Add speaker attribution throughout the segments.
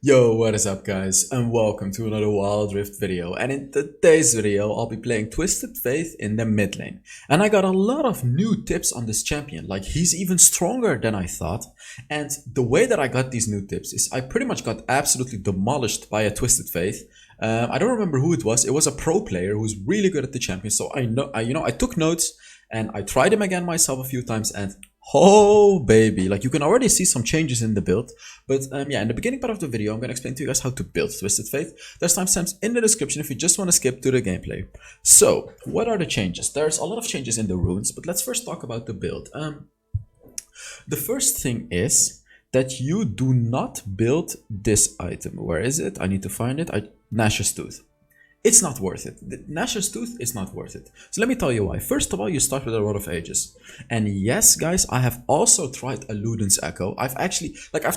Speaker 1: Yo, what is up guys, and welcome to another Wild Rift video. And in today's video, I'll be playing Twisted Faith in the mid lane. And I got a lot of new tips on this champion, like he's even stronger than I thought. And the way that I got these new tips is I pretty much got absolutely demolished by a Twisted Faith. I don't remember who it was. It was a pro player who's really good at the champion. So I took notes and I tried him again myself a few times, and oh baby, like you can already see some changes in the build. But yeah, in the beginning part of the video, I'm gonna explain to you guys how to build Twisted Faith. There's timestamps in the description if you just want to skip to the gameplay. So what are the changes? There's a lot of changes in the runes, but let's first talk about the build. The first thing is that you do not build this item. Where is it? I need to find it. Nash's Tooth. It's not worth it. The Nash's Tooth is not worth it. So let me tell you why. First of all, you start with a Rod of Ages. And yes, guys, I have also tried a Luden's Echo. I've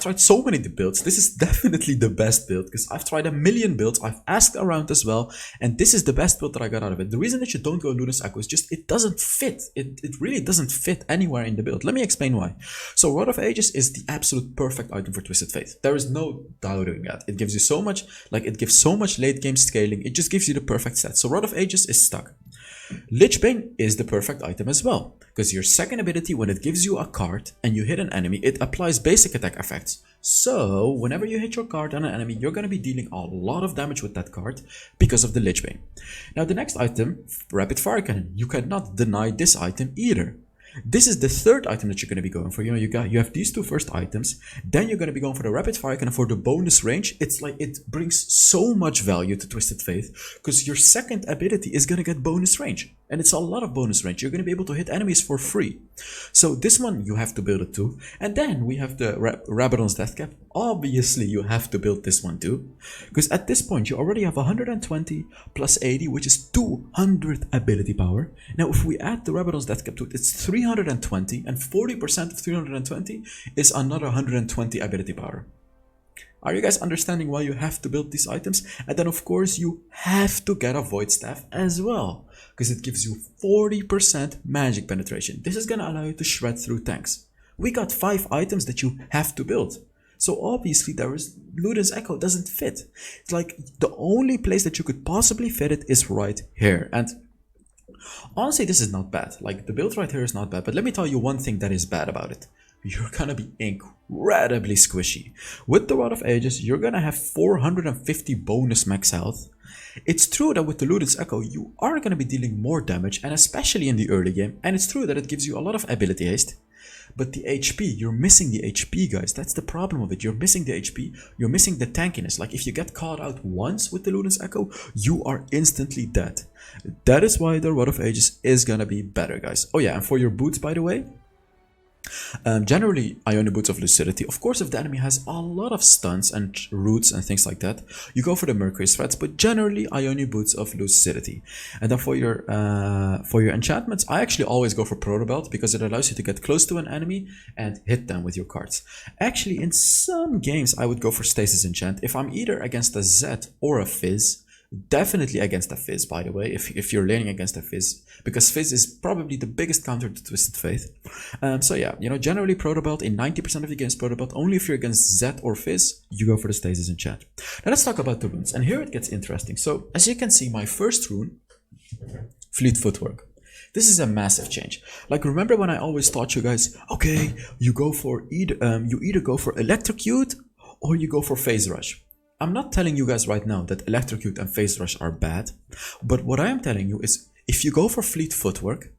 Speaker 1: tried so many builds. This is definitely the best build because I've tried a million builds. I've asked around as well. And this is the best build that I got out of it. The reason that you don't go Luden's Echo is just it doesn't fit. It really doesn't fit anywhere in the build. Let me explain why. So Rod of Ages is the absolute perfect item for Twisted Faith. There is no doubting that. It gives you so much, it gives so much late game scaling. It just gives you the perfect set. So Rod of Ages is stuck. Lichbane is the perfect item as well, because your second ability, when it gives you a card and you hit an enemy, it applies basic attack effects. So whenever you hit your card on an enemy, you're going to be dealing a lot of damage with that card because of the Lichbane. Now the next item, Rapid Fire Cannon. You cannot deny this item either. This is the third item that you're going to be going for. You have these two first items, then you're going to be going for the Rapid Fire Cannon for the bonus range. It's like it brings so much value to Twisted Faith because your second ability is going to get bonus range, and it's a lot of bonus range. You're going to be able to hit enemies for free. So this one you have to build it too. And then we have the Rabadon's Death Cap. Obviously you have to build this one too, because at this point you already have 120 plus 80, which is 200 ability power. Now if we add the Rabadon's Death Cap to it, it's 320, and 40% of 320 is another 120 ability power. Are you guys understanding why you have to build these items? And then of course you have to get a Void Staff as well, because it gives you 40% magic penetration. This is gonna allow you to shred through tanks. We got 5 items that you have to build. So obviously Luden's Echo doesn't fit. It's like the only place that you could possibly fit it is right here. And honestly, this is not bad. Like the build right here is not bad, but let me tell you one thing that is bad about it. You're gonna be incredibly squishy. With the Rod of Ages, you're gonna have 450 bonus max health. It's true that with the Luden's Echo, you are gonna be dealing more damage, and especially in the early game. And it's true that it gives you a lot of ability haste. But the HP, you're missing the HP, guys. That's the problem of it. You're missing the HP. You're missing the tankiness. Like if you get caught out once with the Luden's Echo, you are instantly dead. That is why the Rod of Ages is gonna be better, guys. Oh yeah, and for your boots, by the way, generally Ionic Boots of Lucidity. Of course, if the enemy has a lot of stuns and roots and things like that, you go for the Mercury threats, but generally Ionic Boots of Lucidity. And then for your enchantments, I actually always go for Protobelt because it allows you to get close to an enemy and hit them with your cards. Actually, in some games I would go for Stasis Enchant if I'm either against a Zed or a Fizz. Definitely against a Fizz, by the way, if you're laning against a Fizz, because Fizz is probably the biggest counter to Twisted Faith. So yeah, generally Protobelt in 90% of the games, Protobelt. Only if you're against Zed or Fizz, you go for the Stasis Enchant. Now let's talk about the runes, and here it gets interesting. So as you can see, my first rune, Fleet Footwork. This is a massive change. Like remember when I always taught you guys, okay, you go for you either go for Electrocute or you go for Phase Rush. I'm not telling you guys right now that Electrocute and Phase Rush are bad, but what I am telling you is if you go for Fleet Footwork,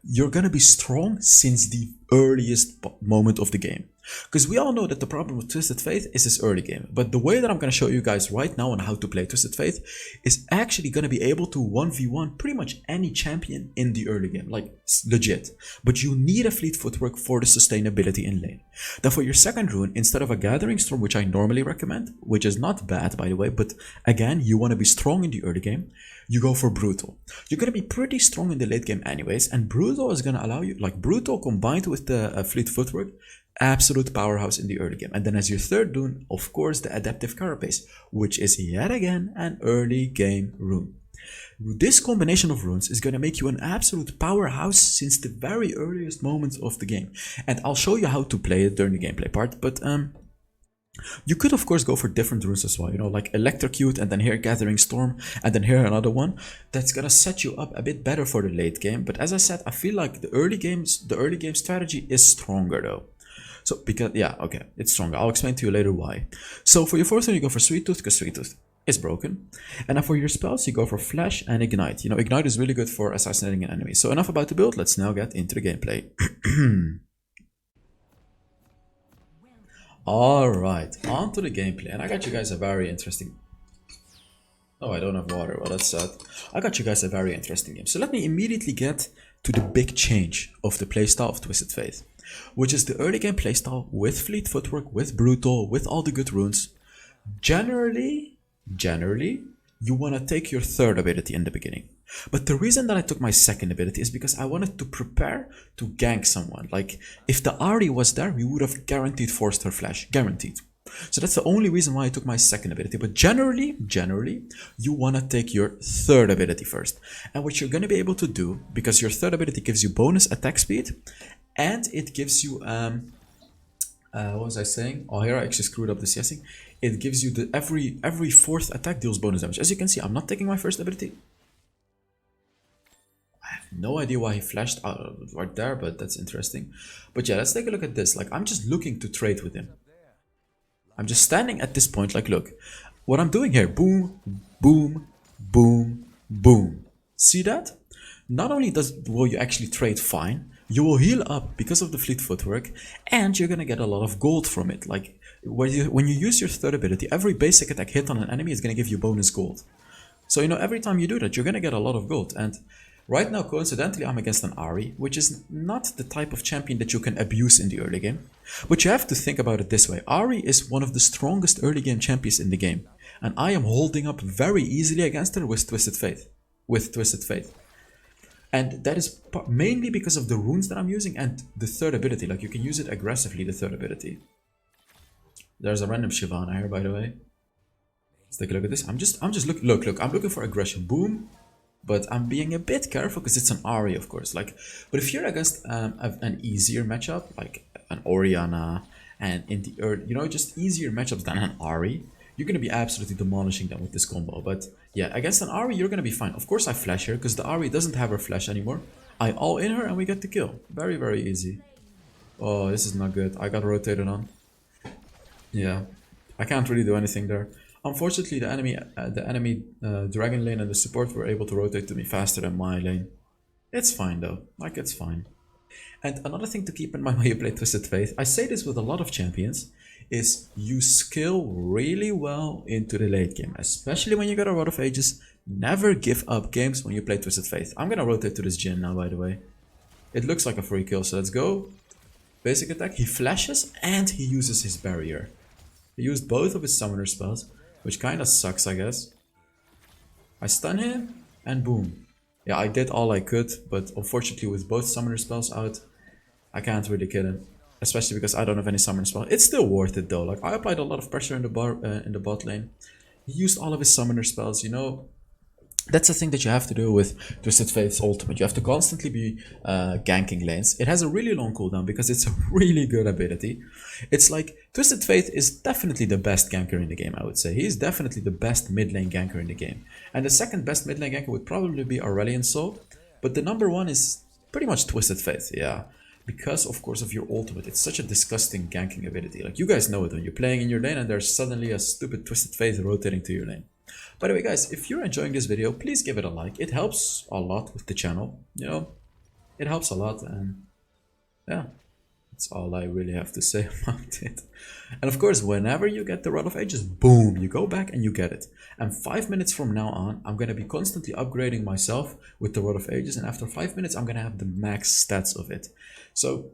Speaker 1: you're gonna be strong since the earliest moment of the game. Because we all know that the problem with Twisted Faith is this early game. But the way that I'm going to show you guys right now on how to play Twisted Faith is actually going to be able to 1v1 pretty much any champion in the early game. Like, legit. But you need a Fleet Footwork for the sustainability in lane. Then for your second rune, instead of a Gathering Storm, which I normally recommend, which is not bad by the way, but again, you want to be strong in the early game, you go for Brutal. You're going to be pretty strong in the late game anyways, and Brutal is going to allow you, like Brutal combined with the Fleet Footwork, absolute powerhouse in the early game. And then as your third rune, of course, the Adaptive Carapace, which is yet again an early game rune. This combination of runes is going to make you an absolute powerhouse since the very earliest moments of the game. And I'll show you how to play it during the gameplay part, but You could of course go for different runes as well, you know, like Electrocute and then here Gathering Storm and then here another one. That's gonna set you up a bit better for the late game. But as I said, I feel like the early game strategy is stronger though. So because yeah, okay, it's stronger. I'll explain to you later why. So for your fourth one, you go for Sweet Tooth because Sweet Tooth is broken. And then for your spells, you go for Flash and Ignite. You know, Ignite is really good for assassinating an enemy. So enough about the build, let's now get into the gameplay. Alright, on to the gameplay. And I got you guys a very interesting... Oh, I don't have water. Well, that's sad. I got you guys a very interesting game. So let me immediately get to the big change of the playstyle of Twisted Faith, which is the early game playstyle with Fleet Footwork, with Brutal, with all the good runes. Generally, you want to take your third ability in the beginning. But the reason that I took my second ability is because I wanted to prepare to gank someone. Like, if the Ari was there, we would have guaranteed forced her flash. Guaranteed. So that's the only reason why I took my second ability. But generally, you want to take your third ability first. And what you're going to be able to do, because your third ability gives you bonus attack speed, and it gives you, what was I saying? Oh, here I actually screwed up this guessing. It gives you the every fourth attack deals bonus damage. As you can see, I'm not taking my first ability. I have no idea why he flashed out right there, but that's interesting. But yeah, let's take a look at this. Like, I'm just looking to trade with him. I'm just standing at this point, like, look. What I'm doing here, boom, boom, boom, boom. See that? Not only will you actually trade fine, you will heal up because of the Fleet Footwork, and you're gonna get a lot of gold from it. Like, when you use your third ability, every basic attack hit on an enemy is gonna give you bonus gold. So, you know, every time you do that, you're gonna get a lot of gold. And right now, coincidentally, I'm against an Ari, which is not the type of champion that you can abuse in the early game. But you have to think about it this way. Ari is one of the strongest early game champions in the game. And I am holding up very easily against her with Twisted Faith. And that is mainly because of the runes that I'm using and the third ability. Like, you can use it aggressively, the third ability. There's a random Shyvana here, by the way. Let's take a look at this. I'm just looking. Look. I'm looking for aggression. Boom. But I'm being a bit careful because it's an Ari, of course. Like, but if you're against an easier matchup, like an Orianna, and in the early, you know, just easier matchups than an Ari, you're gonna be absolutely demolishing them with this combo. But yeah, against an Ari, you're gonna be fine. Of course, I flash her because the Ari doesn't have her flash anymore. I all in her and we get the kill. Very, very easy. Oh, this is not good. I got rotated on. Yeah, I can't really do anything there. Unfortunately, the enemy dragon lane and the support were able to rotate to me faster than my lane. It's fine though, like, it's fine. And another thing to keep in mind when you play Twisted Faith, I say this with a lot of champions, is you skill really well into the late game, especially when you got a Rod of Ages. Never give up games when you play Twisted Faith. I'm gonna rotate to this Jhin now, by the way. It looks like a free kill, so let's go. Basic attack, he flashes and he uses his barrier. He used both of his summoner spells, which kind of sucks, I guess. I stun him, and boom. Yeah, I did all I could, but unfortunately with both summoner spells out, I can't really kill him. Especially because I don't have any summoner spell. It's still worth it though. Like, I applied a lot of pressure in the bot lane. He used all of his summoner spells, you know. That's the thing that you have to do with Twisted Faith's ultimate. You have to constantly be ganking lanes. It has a really long cooldown because it's a really good ability. It's like, Twisted Faith is definitely the best ganker in the game, I would say. He's definitely the best mid lane ganker in the game. And the second best mid lane ganker would probably be Aurelion Sol. But the number one is pretty much Twisted Faith, yeah. Because, of course, of your ultimate. It's such a disgusting ganking ability. Like, you guys know it when you're playing in your lane and there's suddenly a stupid Twisted Faith rotating to your lane. By the way, guys, if you're enjoying this video, please give it a like. It helps a lot with the channel, you know. It helps a lot, and yeah, that's all I really have to say about it. And of course, whenever you get the Rod of Ages, boom, you go back and you get it. And 5 minutes from now on, I'm going to be constantly upgrading myself with the Rod of Ages, and after 5 minutes, I'm going to have the max stats of it. So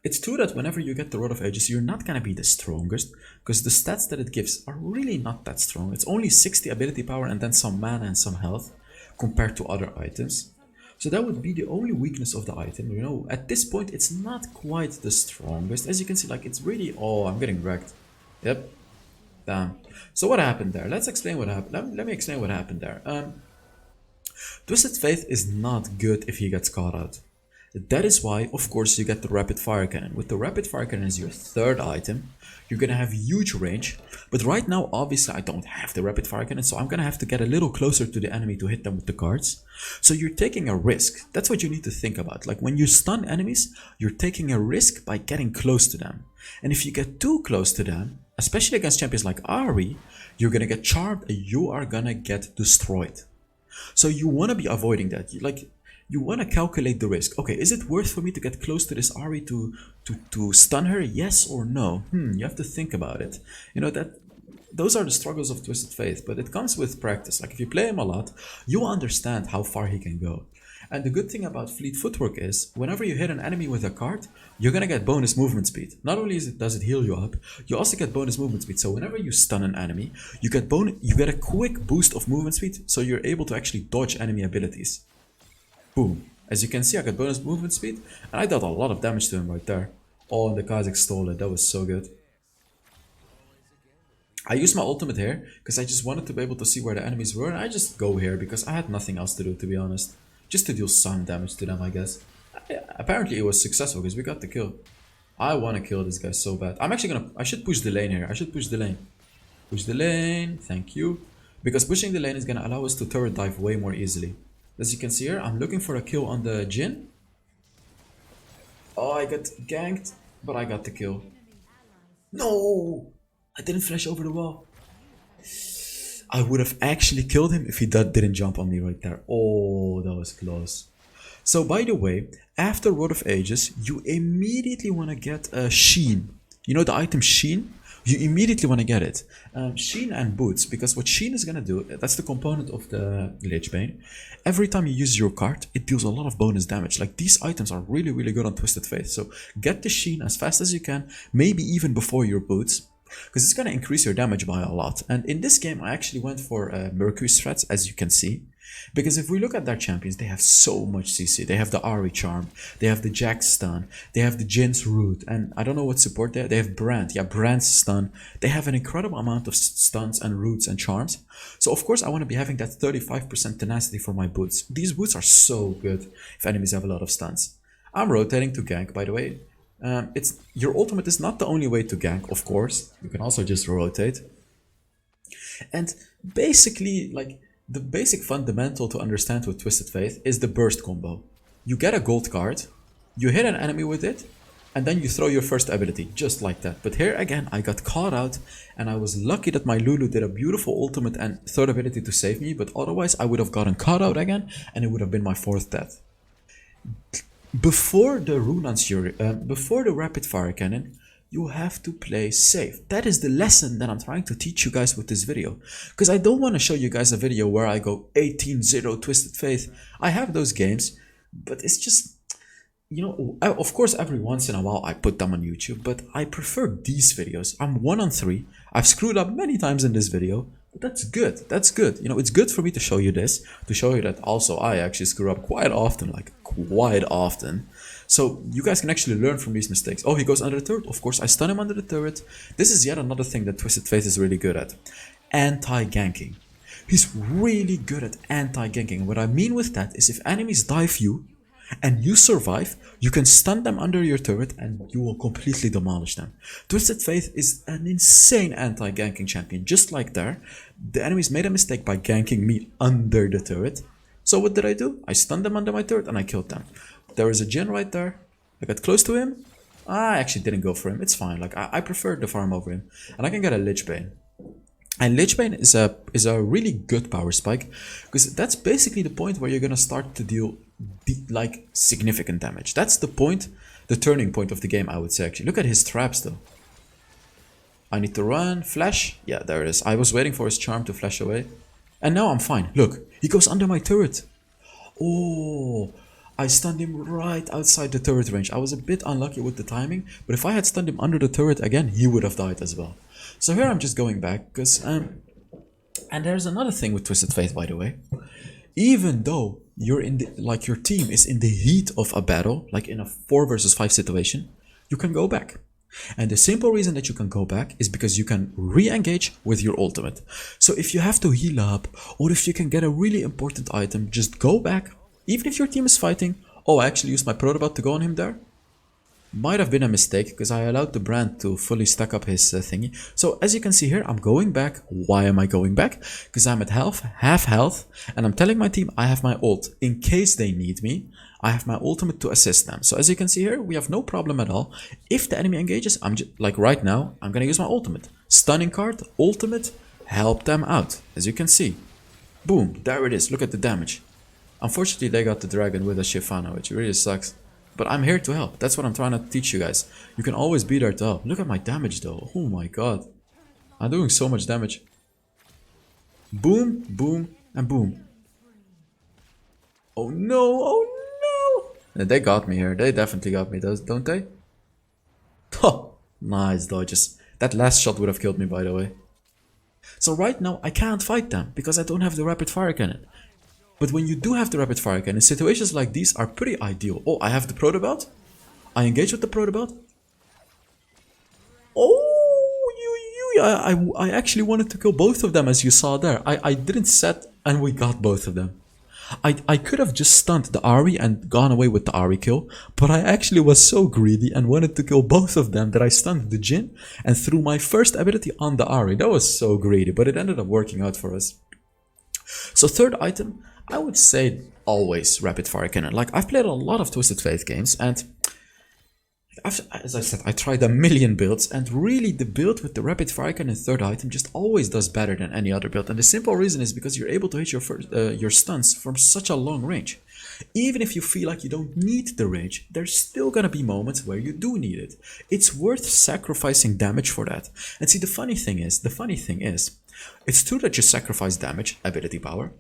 Speaker 1: it's true that whenever you get the Rod of Ages, you're not going to be the strongest, because the stats that it gives are really not that strong. It's only 60 ability power and then some mana and some health compared to other items. So that would be the only weakness of the item, you know. At this point, it's not quite the strongest. As you can see, like, it's really... Oh, I'm getting wrecked. Yep. Damn. So what happened there? Let's explain what happened. Let me explain what happened there. Twisted Faith is not good if he gets caught out. That is why, of course, you get the rapid fire cannon. With the rapid fire cannon as your third item, you're gonna have huge range. But right now, obviously, I don't have the rapid fire cannon, so I'm gonna have to get a little closer to the enemy to hit them with the cards. So you're taking a risk. That's what you need to think about. Like when you stun enemies, you're taking a risk by getting close to them. And if you get too close to them, especially against champions like Ari, you're gonna get charmed and you are gonna get destroyed. So you wanna be avoiding that. You want to calculate the risk. Okay, is it worth for me to get close to this Ari to stun her? Yes or no? You have to think about it. You know, those are the struggles of Twisted Faith, but it comes with practice. Like if you play him a lot, you understand how far he can go. And the good thing about Fleet Footwork is, whenever you hit an enemy with a card, you're gonna get bonus movement speed. Not only does it heal you up, you also get bonus movement speed. So whenever you stun an enemy, you get a quick boost of movement speed, so you're able to actually dodge enemy abilities. Boom. As you can see, I got bonus movement speed, and I dealt a lot of damage to him right there. Oh, and the Kazakh stole it. That was so good. I used my ultimate here, because I just wanted to be able to see where the enemies were, and I just go here, because I had nothing else to do, to be honest. Just to deal some damage to them, I guess. Apparently it was successful, because we got the kill. I want to kill this guy so bad. I should push the lane here. I should push the lane. Push the lane. Thank you. Because pushing the lane is going to allow us to turret dive way more easily. As you can see here, I'm looking for a kill on the Jhin. Oh, I got ganked, but I got the kill. No! I didn't flash over the wall. I would have actually killed him if he didn't jump on me right there. Oh, that was close. So, by the way, after Rod of Ages, you immediately want to get a Sheen. You know the item Sheen? You immediately want to get it. Sheen and Boots, because what Sheen is going to do, that's the component of the Lich Bane. Every time you use your card, it deals a lot of bonus damage. Like these items are really, really good on Twisted Faith. So get the Sheen as fast as you can, maybe even before your Boots, because it's going to increase your damage by a lot. And in this game, I actually went for Mercury's Threats, as you can see. Because if we look at their champions, they have so much CC. They have the Ari Charm, they have the Jack Stun, they have the Jin's Root, and I don't know what support they have. They have Brand, yeah, Brand's Stun. They have an incredible amount of stuns and roots and charms. So of course I want to be having that 35% tenacity for my boots. These boots are so good if enemies have a lot of stuns. I'm rotating to gank, by the way. Your ultimate is not the only way to gank, of course. You can also just rotate. And basically, like, the basic fundamental to understand with Twisted Faith is the burst combo. You get a gold card, you hit an enemy with it, and then you throw your first ability, just like that. But here again, I got caught out, and I was lucky that my Lulu did a beautiful ultimate and third ability to save me, but otherwise I would have gotten caught out again, and it would have been my fourth death. Before the before the rapid fire cannon, you have to play safe. That is the lesson that I'm trying to teach you guys with this video. Because I don't want to show you guys a video where I go 18-0 Twisted Faith. I have those games, but it's just, you know, of course every once in a while I put them on YouTube, but I prefer these videos. I'm 1-3. I've screwed up many times in this video, but that's good. That's good. You know, it's good for me to show you this, to show you that also I actually screw up quite often, like quite often. So you guys can actually learn from these mistakes. Oh, he goes under the turret. Of course, I stun him under the turret. This is yet another thing that Twisted Faith is really good at. Anti-ganking. He's really good at anti-ganking. What I mean with that is if enemies dive you and you survive, you can stun them under your turret and you will completely demolish them. Twisted Faith is an insane anti-ganking champion. Just like there, the enemies made a mistake by ganking me under the turret. So what did I do? I stunned them under my turret and I killed them. There is a Jhin right there. I got close to him. I actually didn't go for him. It's fine. Like I prefer the farm over him. And I can get a Lich Bane. And Lich Bane is a really good power spike, because that's basically the point where you're gonna start to deal like significant damage. That's the point, the turning point of the game, I would say. Actually, look at his traps though. I need to run, flash. Yeah, there it is. I was waiting for his charm to flash away, and now I'm fine. Look, he goes under my turret. Oh, I stunned him right outside the turret range. I was a bit unlucky with the timing, but if I had stunned him under the turret again, he would have died as well. So here I'm just going back, because and there's another thing with Twisted Faith, by the way. Even though you're in the, like, your team is in the heat of a battle, like in a 4 versus 5 situation, you can go back. And the simple reason that you can go back is because you can re-engage with your ultimate. So if you have to heal up, or if you can get a really important item, just go back. Even if your team is fighting, Oh, I actually used my protobot to go on him there. Might have been a mistake because I allowed the brand to fully stack up his thingy. So as you can see here, I'm going back. Why am I going back? Because I'm at half health, and I'm telling my team I have my ult in case they need me. I have my ultimate to assist them. So as you can see here, we have no problem at all. If the enemy engages, I'm just like right now, I'm gonna use my ultimate. Stunning card, ultimate, help them out. As you can see, boom, there it is. Look at the damage. Unfortunately, they got the dragon with a Shifana, which really sucks. But I'm here to help. That's what I'm trying to teach you guys. You can always be there to help. Look at my damage though. Oh my god. I'm doing so much damage. Boom, boom, and boom. Oh no, oh no. They got me here. They definitely got me, don't they? Oh, nice dodges. That last shot would have killed me, by the way. So right now, I can't fight them because I don't have the rapid fire cannon. But when you do have the rapid fire cannon, situations like these are pretty ideal. Oh, I have the protobot. I engage with the protobot. Oh, I actually wanted to kill both of them, as you saw there. I didn't set, and we got both of them. I could have just stunned the Ahri and gone away with the Ahri kill, but I actually was so greedy and wanted to kill both of them that I stunned the Jhin and threw my first ability on the Ahri. That was so greedy, but it ended up working out for us. So third item, I would say always rapid fire cannon. Like, I've played a lot of Twisted Faith games, and as I said, I tried a million builds, and really the build with the rapid fire cannon third item just always does better than any other build. And the simple reason is because you're able to hit your stuns from such a long range. Even if you feel like you don't need the range, there's still gonna be moments where you do need it. It's worth sacrificing damage for that. And see, the funny thing is, it's true that you sacrifice damage, ability power,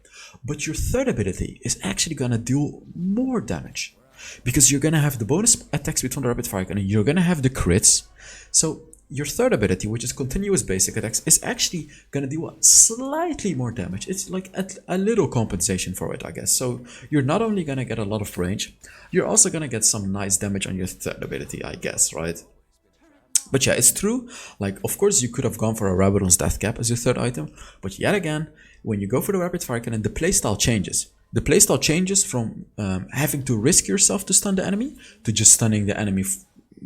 Speaker 1: but your third ability is actually gonna do more damage. Because you're gonna have the bonus attack speed from the rapid fire cannon, you're gonna have the crits. So your third ability, which is continuous basic attacks, is actually gonna do slightly more damage. It's like a little compensation for it, I guess. So you're not only gonna get a lot of range, you're also gonna get some nice damage on your third ability, I guess, right? But yeah, it's true. Like, of course, you could have gone for a Rabadon's Death Cap as your third item, but yet again, when you go for the rapid fire cannon, the playstyle changes. The playstyle changes from having to risk yourself to stun the enemy to just stunning the enemy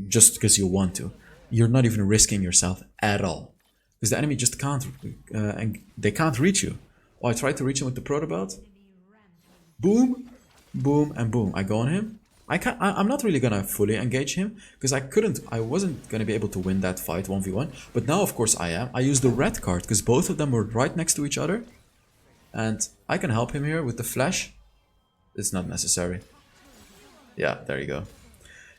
Speaker 1: just because you want to. You're not even risking yourself at all because the enemy just can't, and they can't reach you. Oh, I tried to reach him with the protobot. Boom, boom, and boom. I go on him. I'm not really gonna fully engage him because I wasn't gonna be able to win that fight 1v1. But now, of course, I am. I used the red card because both of them were right next to each other. And I can help him here with the flash. It's not necessary. Yeah, there you go.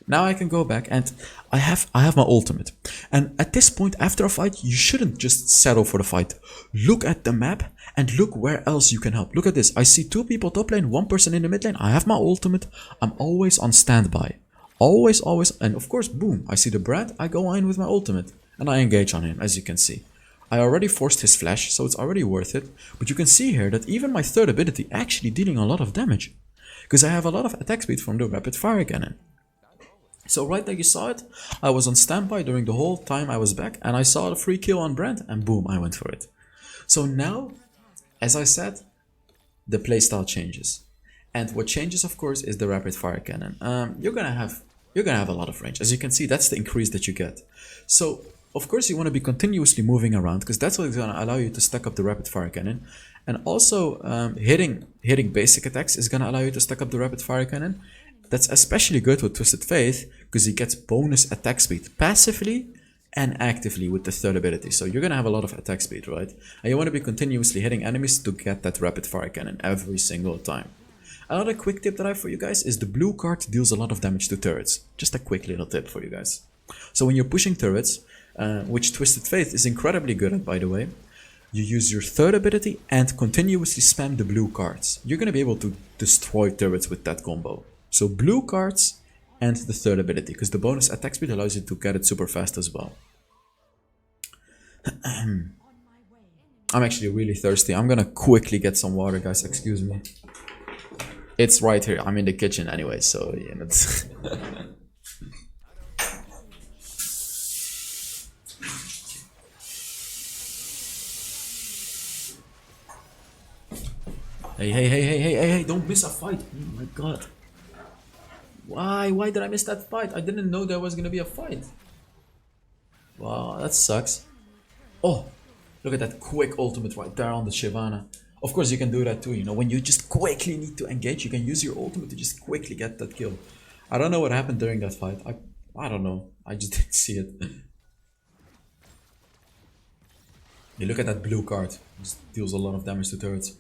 Speaker 1: Now I can go back and I have my ultimate. And at this point, after a fight, you shouldn't just settle for the fight. Look at the map and look where else you can help. Look at this. I see 2 people top lane, 1 person in the mid lane. I have my ultimate. I'm always on standby. Always, always. And of course, boom. I see the Brad. I go in with my ultimate. And I engage on him, as you can see. I already forced his flash, so it's already worth it. But you can see here that even my third ability actually dealing a lot of damage. Because I have a lot of attack speed from the rapid fire cannon. So right there you saw it. I was on standby during the whole time I was back. And I saw the free kill on Brand. And boom, I went for it. So now, as I said, the playstyle changes. And what changes, of course, is the rapid fire cannon. You're gonna have a lot of range. As you can see, that's the increase that you get. So of course, you want to be continuously moving around because that's what's going to allow you to stack up the rapid fire cannon. And also, hitting basic attacks is going to allow you to stack up the rapid fire cannon. That's especially good with Twisted Faith because he gets bonus attack speed passively and actively with the third ability. So you're going to have a lot of attack speed, right? And you want to be continuously hitting enemies to get that rapid fire cannon every single time. Another quick tip that I have for you guys is the blue card deals a lot of damage to turrets. Just a quick little tip for you guys. So when you're pushing turrets, which Twisted Faith is incredibly good at, by the way, you use your third ability and continuously spam the blue cards. You're going to be able to destroy turrets with that combo. So blue cards and the third ability, because the bonus attack speed allows you to get it super fast as well. I'm actually really thirsty. I'm going to quickly get some water, guys. Excuse me. It's right here. I'm in the kitchen anyway, so yeah, that's... Hey, don't miss a fight. Oh my god. Why? Why did I miss that fight? I didn't know there was gonna be a fight. Wow, that sucks. Oh, look at that quick ultimate right there on the Shyvana. Of course, you can do that too, you know, when you just quickly need to engage, you can use your ultimate to just quickly get that kill. I don't know what happened during that fight. I don't know. I just didn't see it. You look at that blue card. It just deals a lot of damage to turrets.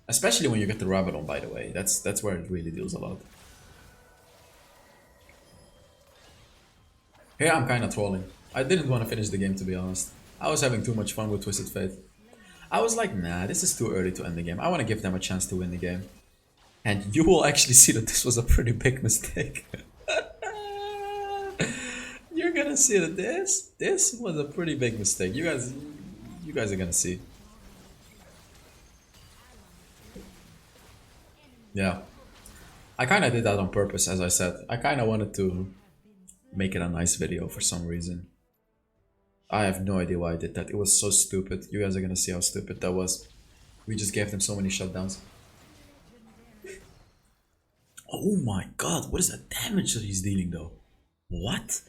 Speaker 1: Especially when you get the Rabadon, by the way. That's where it really deals a lot. Here I'm kinda trolling. I didn't want to finish the game, to be honest. I was having too much fun with Twisted Fate. I was like, nah, this is too early to end the game. I want to give them a chance to win the game. And you will actually see that this was a pretty big mistake. You're gonna see that this was a pretty big mistake. You guys are gonna see. Yeah. I kinda did that on purpose, as I said. I kinda wanted to make it a nice video for some reason. I have no idea why I did that. It was so stupid. You guys are gonna see how stupid that was. We just gave them so many shutdowns. Oh my god, what is that damage that he's dealing though? What?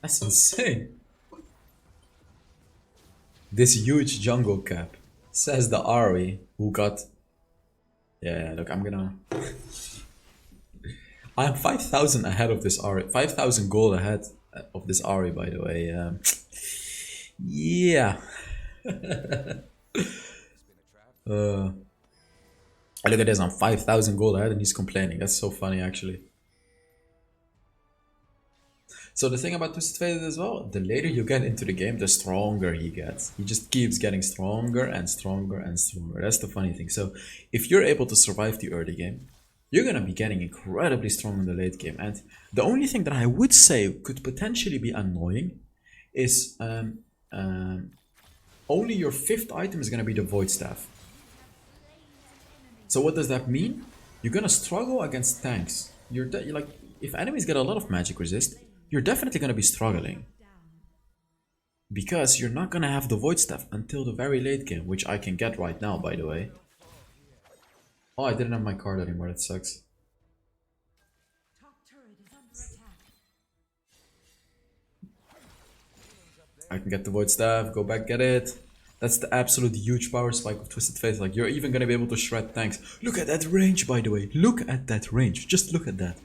Speaker 1: That's insane. This huge jungle cap, says the Ari who got... Yeah, look, I'm gonna... I'm 5,000 ahead of this Ari. 5,000 gold ahead of this Ari, by the way. Yeah. Look at this, I'm 5,000 gold ahead and he's complaining. That's so funny, actually. So the thing about Twisted Fate as well, the later you get into the game, the stronger he gets. He just keeps getting stronger and stronger and stronger. That's the funny thing. So if you're able to survive the early game, you're gonna be getting incredibly strong in the late game. And the only thing that I would say could potentially be annoying is only your 5th item is gonna be the Void Staff. So what does that mean? You're gonna struggle against tanks. You're like, if enemies get a lot of magic resist, you're definitely gonna be struggling. Because you're not gonna have the Void Staff until the very late game, which I can get right now, by the way. Oh, I didn't have my card anymore, that sucks. I can get the Void Staff, go back, get it. That's the absolute huge power spike of Twisted Fate. Like, you're even gonna be able to shred tanks. Look at that range, by the way. Look at that range. Just look at that.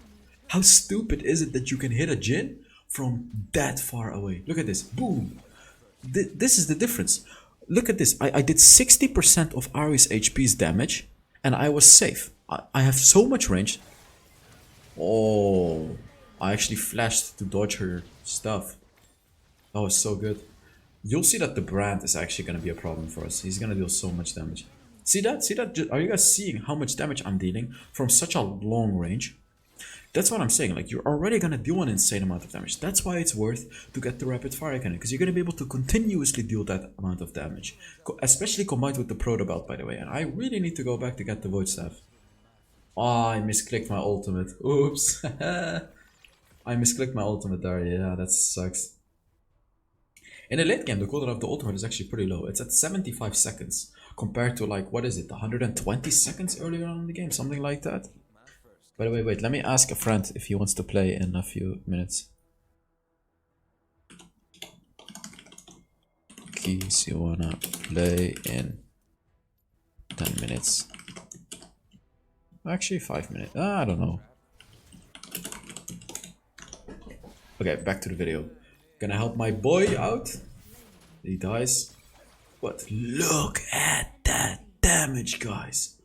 Speaker 1: How stupid is it that you can hit a Jhin from that far away? Look at this. Boom. This is the difference. Look at this. I did 60% of Ari's HP's damage and I was safe. I have so much range. Oh, I actually flashed to dodge her stuff. That was so good. You'll see that the brand is actually going to be a problem for us. He's going to deal so much damage. See that? See that? Are you guys seeing how much damage I'm dealing from such a long range? That's what I'm saying. Like, you're already going to deal an insane amount of damage. That's why it's worth to get the rapid fire cannon, because you're going to be able to continuously deal that amount of damage. Especially combined with the proto belt, by the way. And I really need to go back to get the Void Staff. Oh, I misclicked my ultimate. Oops. I misclicked my ultimate there. Yeah, that sucks. In the late game, the cooldown of the ultimate is actually pretty low. It's at 75 seconds compared to, like, what is it, 120 seconds earlier on in the game, something like that. By the way, wait, let me ask a friend if he wants to play in a few minutes. Keys, you wanna play in 10 minutes? Actually, 5 minutes. I don't know. Okay, back to the video. Gonna help my boy out. He dies. But look at that damage, guys.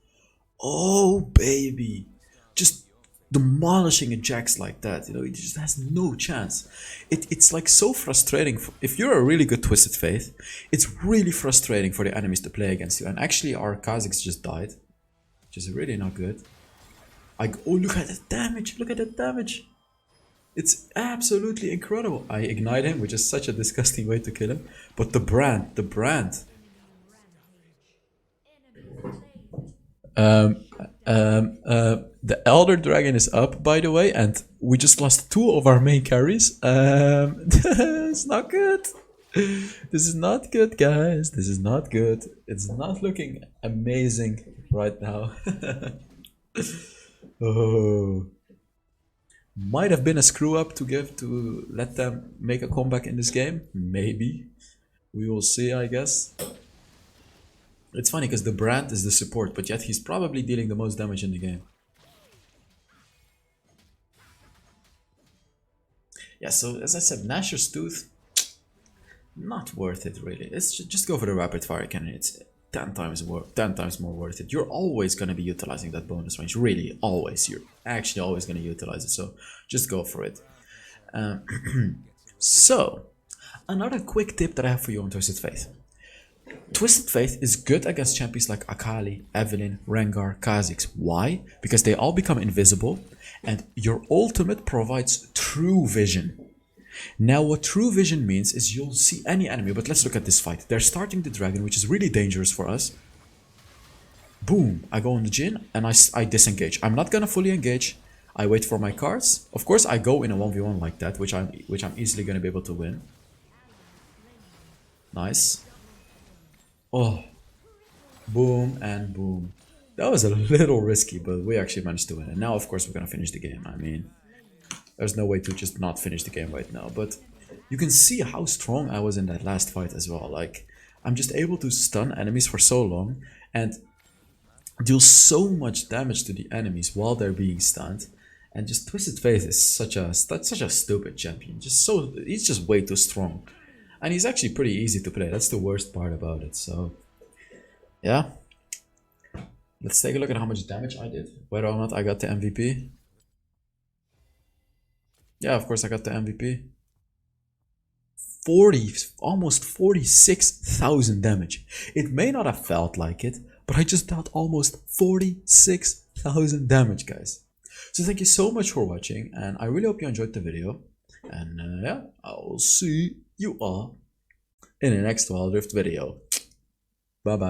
Speaker 1: Oh, baby. Just demolishing a Jax like that. You know, he just has no chance. It's like so frustrating. If you're a really good Twisted Fate, it's really frustrating for the enemies to play against you. And actually, our Kha'Zix just died, which is really not good. Oh, look at the damage. Look at that damage. It's absolutely incredible. I ignite him, which is such a disgusting way to kill him. But the brand. The Elder Dragon is up, by the way, and we just lost 2 of our main carries. It's not good. This is not good, guys. This is not good. It's not looking amazing right now. Oh, might have been a screw up to let them make a comeback in this game. Maybe. We will see, I guess. It's funny because the brand is the support, but yet he's probably dealing the most damage in the game. Yeah, so as I said, Nashor's Tooth, not worth it really. It's just go for the rapid fire cannon. It's 10 times more worth it. You're always going to be utilizing that bonus range. Really, always. You're actually always going to utilize it. So just go for it. So, another quick tip that I have for you on Twisted Faith. Twisted Faith is good against champions like Akali, Evelynn, Rengar, Kha'Zix. Why? Because they all become invisible and your ultimate provides true vision. Now what true vision means is you'll see any enemy, but let's look at this fight. They're starting the dragon, which is really dangerous for us. Boom, I go on the Jhin and I disengage. I'm not gonna fully engage. I wait for my cards. Of course I go in a 1v1 like that, which I'm easily gonna be able to win. Nice. Oh, boom and boom. That was a little risky, but we actually managed to win. And now, of course, we're gonna finish the game. I mean, there's no way to just not finish the game right now. But you can see how strong I was in that last fight as well. Like, I'm just able to stun enemies for so long and deal so much damage to the enemies while they're being stunned. And just Twisted Faith is such a stupid champion. He's just way too strong. And he's actually pretty easy to play. That's the worst part about it. So, yeah. Let's take a look at how much damage I did. Whether or not I got the MVP. Yeah, of course I got the MVP. 40, almost 46,000 damage. It may not have felt like it, but I just dealt almost 46,000 damage, guys. So thank you so much for watching, and I really hope you enjoyed the video. And yeah, I will see you all in the next Wild Rift video. Bye bye.